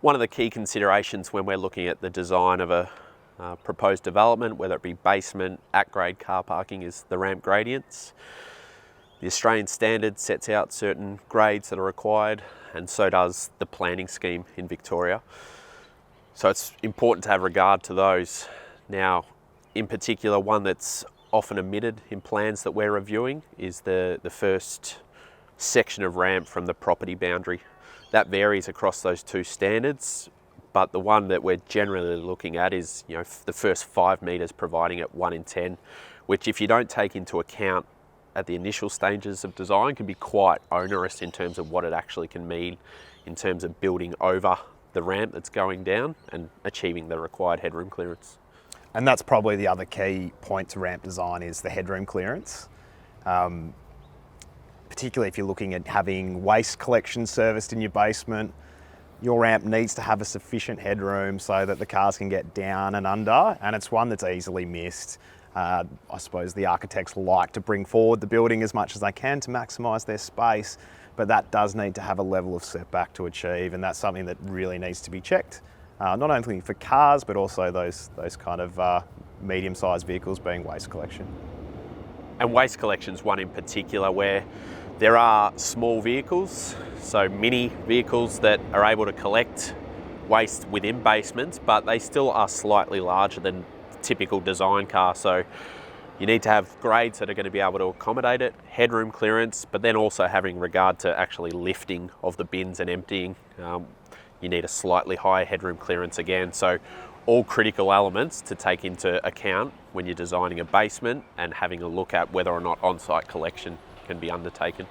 One of the key considerations when we're looking at the design of a proposed development, whether it be basement, at-grade car parking, is the ramp gradients. The Australian standard sets out certain grades that are required, and so does the planning scheme in Victoria. So it's important to have regard to those. Now, in particular, one that's often omitted in plans that we're reviewing is the first section of ramp from the property boundary. That varies across those two standards, but the one that we're generally looking at is, the first 5 metres providing at 1 in 10, which if you don't take into account at the initial stages of design can be quite onerous in terms of what it actually can mean in terms of building over the ramp that's going down and achieving the required headroom clearance. And that's probably the other key point to ramp design is the headroom clearance. Particularly if you're looking at having waste collection serviced in your basement, your ramp needs to have a sufficient headroom so that the cars can get down and under, and it's one that's easily missed. I suppose the architects like to bring forward the building as much as they can to maximise their space, but that does need to have a level of setback to achieve, and that's something that really needs to be checked, not only for cars, but also those kind of medium-sized vehicles being waste collection. And waste collection is one in particular where there are small vehicles, so mini vehicles that are able to collect waste within basements, but they still are slightly larger than typical design car. So you need to have grades that are going to be able to accommodate it, headroom clearance, but then also having regard to actually lifting of the bins and emptying. You need a slightly higher headroom clearance again. So all critical elements to take into account when you're designing a basement and having a look at whether or not on-site collection can be undertaken.